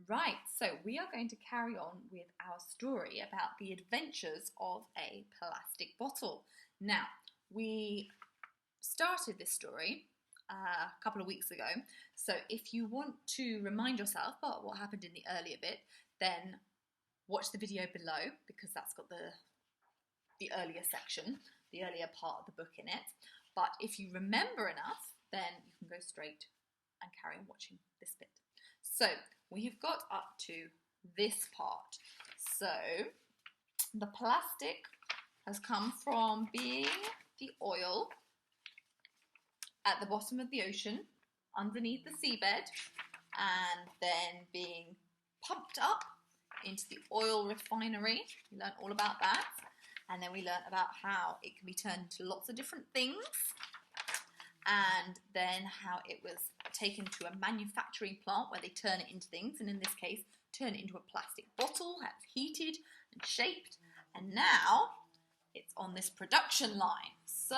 Right, so we are going to carry on with our story about the adventures of a plastic bottle. Now, we started this story a couple of weeks ago, so if you want to remind yourself about what happened in the earlier bit, then watch the video below because that's got the earlier section, the earlier part of the book in it. But if you remember enough, then you can go straight and carry on watching this bit. So we've got up to this part. So the plastic has come from being the oil at the bottom of the ocean, underneath the seabed, and then being pumped up into the oil refinery. We learned all about that. And then we learned about how it can be turned into lots of different things. And then how it was taken to a manufacturing plant where they turn it into things, and in this case turn it into a plastic bottle that's heated and shaped, and now it's on this production line. So,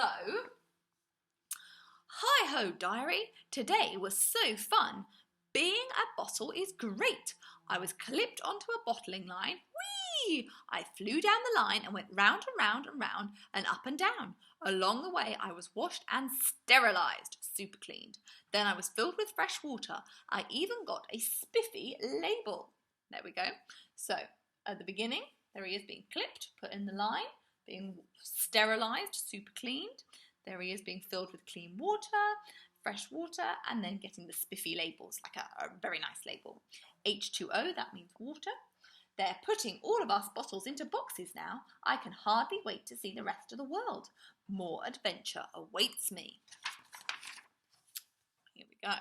hi-ho diary, today was so fun. Being a bottle is great. I was clipped onto a bottling line. Whee! I flew down the line and went round and round and round and up and down. Along the way, I was washed and sterilised, super cleaned. Then I was filled with fresh water. I even got a spiffy label. There we go. So, at the beginning, there he is being clipped, put in the line, being sterilised, super cleaned. There he is being filled with clean water, fresh water, and then getting the spiffy labels, like a very nice label. H2O, that means water. They're putting all of us bottles into boxes now. I can hardly wait to see the rest of the world. More adventure awaits me. Here we go.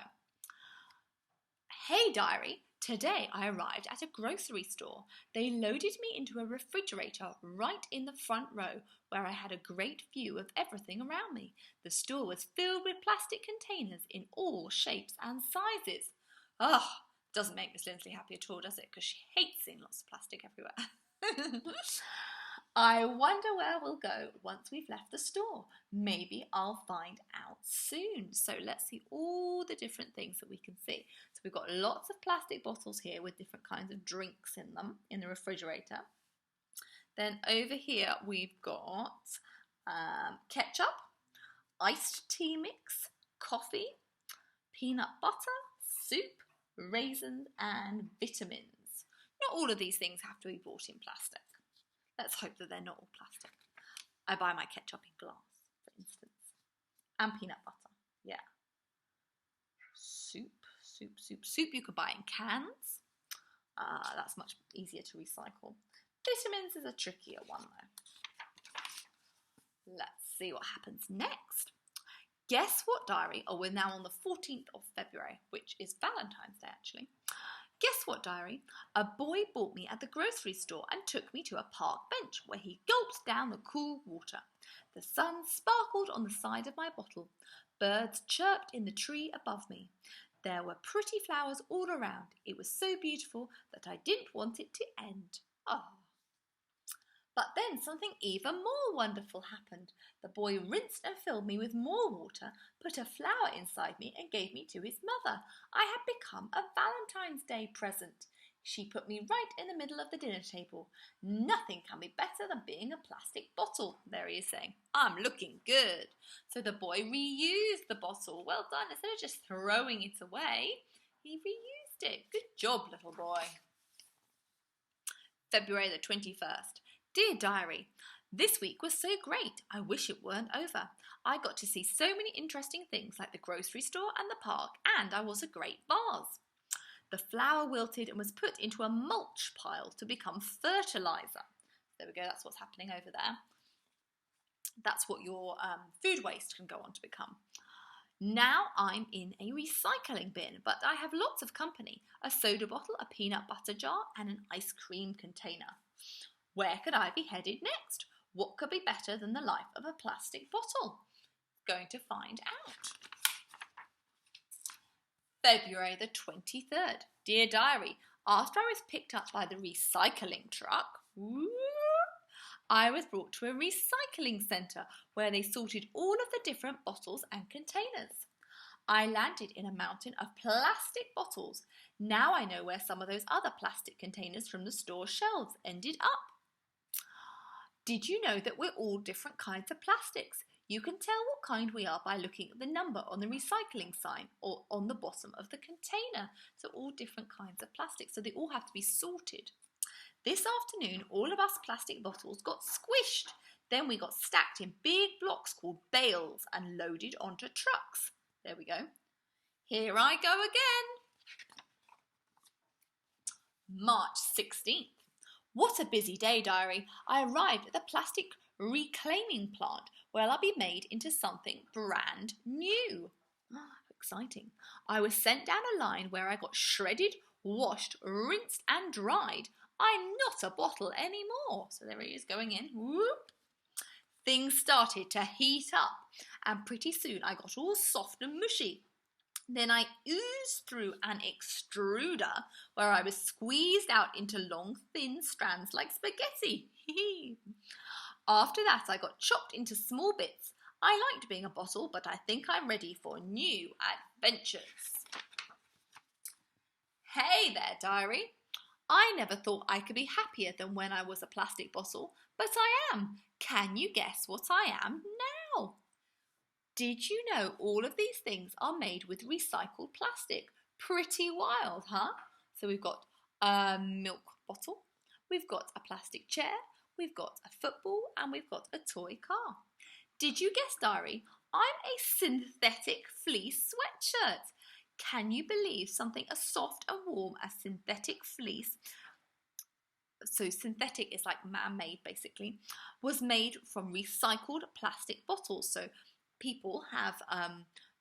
Hey diary, today I arrived at a grocery store. They loaded me into a refrigerator right in the front row where I had a great view of everything around me. The store was filled with plastic containers in all shapes and sizes. Ugh. Doesn't make Miss Lindsley happy at all, does it? Because she hates seeing lots of plastic everywhere. I wonder where we'll go once we've left the store. Maybe I'll find out soon. So let's see all the different things that we can see. So we've got lots of plastic bottles here with different kinds of drinks in them in the refrigerator. Then over here we've got ketchup, iced tea mix, coffee, peanut butter, soup, raisins and vitamins. Not all of these things have to be bought in plastic. Let's hope that they're not all plastic. I buy my ketchup in glass, for instance. And peanut butter, yeah. Soup you could buy in cans. That's much easier to recycle. Vitamins is a trickier one though. Let's see what happens next. Guess what, diary? Oh, we're now on the 14th of February, which is Valentine's Day, actually. Guess what, diary? A boy bought me at the grocery store and took me to a park bench where he gulped down the cool water. The sun sparkled on the side of my bottle. Birds chirped in the tree above me. There were pretty flowers all around. It was so beautiful that I didn't want it to end. Oh. But then something even more wonderful happened. The boy rinsed and filled me with more water, put a flower inside me and gave me to his mother. I had become a Valentine's Day present. She put me right in the middle of the dinner table. Nothing can be better than being a plastic bottle. There he is saying, I'm looking good. So the boy reused the bottle. Well done. Instead of just throwing it away, he reused it. Good job, little boy. February the 21st. Dear diary, this week was so great. I wish it weren't over. I got to see so many interesting things like the grocery store and the park, and I was a great vase. The flower wilted and was put into a mulch pile to become fertiliser. There we go, that's what's happening over there. That's what your food waste can go on to become. Now I'm in a recycling bin, but I have lots of company. A soda bottle, a peanut butter jar, and an ice cream container. Where could I be headed next? What could be better than the life of a plastic bottle? Going to find out. February the 23rd. Dear diary, after I was picked up by the recycling truck, I was brought to a recycling centre where they sorted all of the different bottles and containers. I landed in a mountain of plastic bottles. Now I know where some of those other plastic containers from the store shelves ended up. Did you know that we're all different kinds of plastics? You can tell what kind we are by looking at the number on the recycling sign or on the bottom of the container. So all different kinds of plastic, so they all have to be sorted. This afternoon, all of us plastic bottles got squished. Then we got stacked in big blocks called bales and loaded onto trucks. There we go. Here I go again. March 16th. What a busy day, diary. I arrived at the plastic reclaiming plant where I'll be made into something brand new. Exciting. I was sent down a line where I got shredded, washed, rinsed and dried. I'm not a bottle anymore. So there he is going in. Whoop. Things started to heat up and pretty soon I got all soft and mushy. Then I oozed through an extruder where I was squeezed out into long, thin strands like spaghetti. After that, I got chopped into small bits. I liked being a bottle, but I think I'm ready for new adventures. Hey there, diary. I never thought I could be happier than when I was a plastic bottle, but I am. Can you guess what I am now? Did you know all of these things are made with recycled plastic? Pretty wild, huh? So we've got a milk bottle, we've got a plastic chair, we've got a football, and we've got a toy car. Did you guess, diary? I'm a synthetic fleece sweatshirt. Can you believe something as soft and warm as synthetic fleece? So synthetic is like man-made basically, was made from recycled plastic bottles. So people have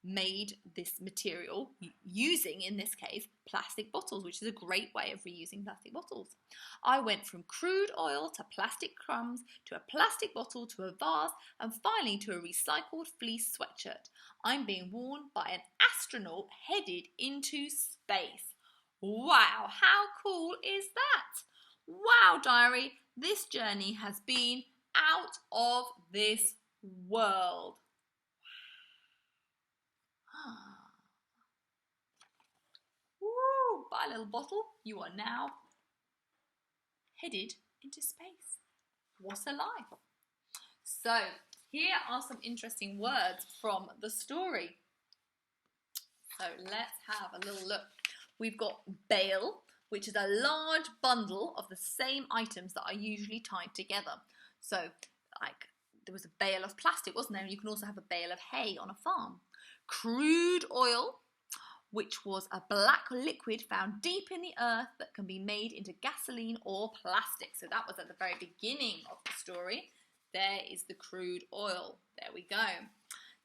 made this material using, in this case, plastic bottles, which is a great way of reusing plastic bottles. I went from crude oil to plastic crumbs to a plastic bottle to a vase and finally to a recycled fleece sweatshirt. I'm being worn by an astronaut headed into space. Wow, how cool is that? Wow, diary, this journey has been out of this world. Woo! Bye, little bottle. You are now headed into space. What a life. So, here are some interesting words from the story. So, let's have a little look. We've got bale, which is a large bundle of the same items that are usually tied together. So, like, there was a bale of plastic, wasn't there? You can also have a bale of hay on a farm. Crude oil, which was a black liquid found deep in the earth that can be made into gasoline or plastic. So that was at the very beginning of the story. There is the crude oil. There we go.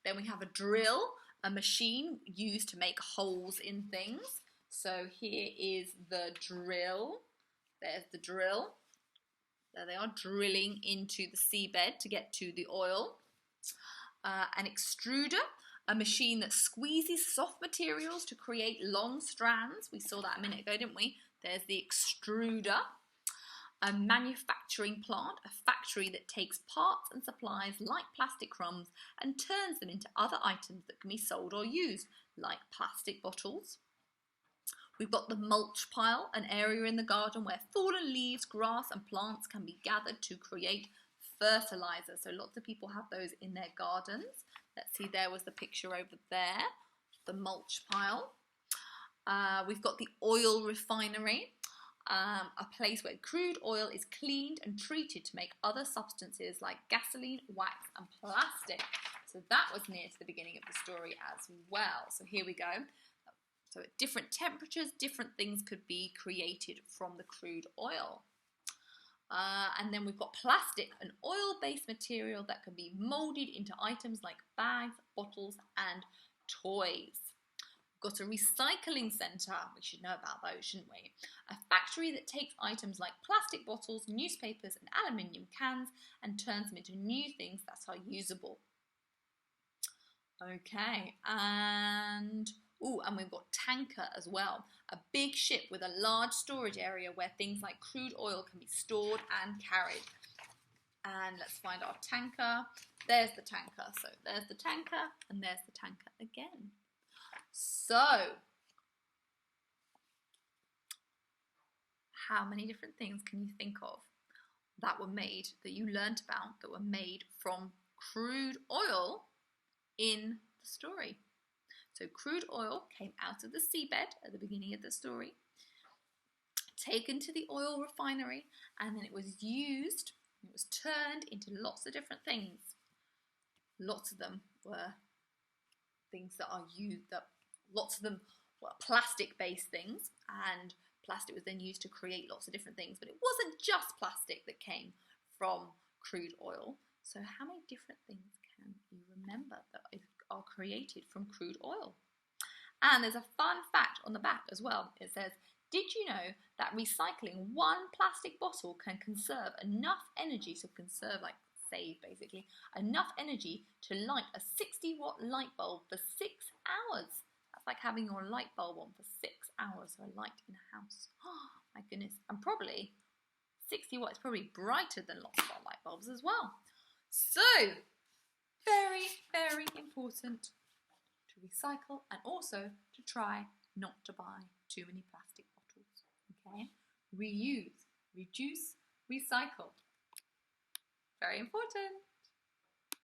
Then we have a drill, a machine used to make holes in things. So here is the drill. There's the drill. There they are, drilling into the seabed to get to the oil. An extruder, a machine that squeezes soft materials to create long strands. We saw that a minute ago, didn't we? There's the extruder. A manufacturing plant, a factory that takes parts and supplies like plastic crumbs and turns them into other items that can be sold or used, like plastic bottles. We've got the mulch pile, an area in the garden where fallen leaves, grass and plants can be gathered to create fertilizer. So lots of people have those in their gardens. Let's see, there was the picture over there, the mulch pile. We've got the oil refinery, a place where crude oil is cleaned and treated to make other substances like gasoline, wax and plastic. So that was near to the beginning of the story as well. So here we go. So at different temperatures, different things could be created from the crude oil. And then we've got plastic, an oil-based material that can be moulded into items like bags, bottles and toys. We've got a recycling centre, we should know about those, shouldn't we? A factory that takes items like plastic bottles, newspapers and aluminium cans and turns them into new things that are usable. Okay, and we've got tanker as well. A big ship with a large storage area where things like crude oil can be stored and carried. And let's find our tanker. There's the tanker. So there's the tanker and there's the tanker again. So, how many different things can you think of that were made, that you learnt about, that were made from crude oil in the story? So crude oil came out of the seabed at the beginning of the story, taken to the oil refinery, and then it was used, it was turned into lots of different things. Lots of them were things that are used, lots of them were plastic-based things, and plastic was then used to create lots of different things, but it wasn't just plastic that came from crude oil. So how many different things can you remember that are created from crude oil? And there's a fun fact on the back as well. It says, did you know that recycling one plastic bottle can conserve enough energy, so conserve, like save basically, enough energy to light a 60-watt light bulb for 6 hours? That's like having your light bulb on for 6 hours, so a light in a house. Oh my goodness. And probably 60 watts is probably brighter than lots of our light bulbs as well. So, very, very important to recycle and also to try not to buy too many plastic bottles. Okay? Reuse, reduce, recycle. Very important.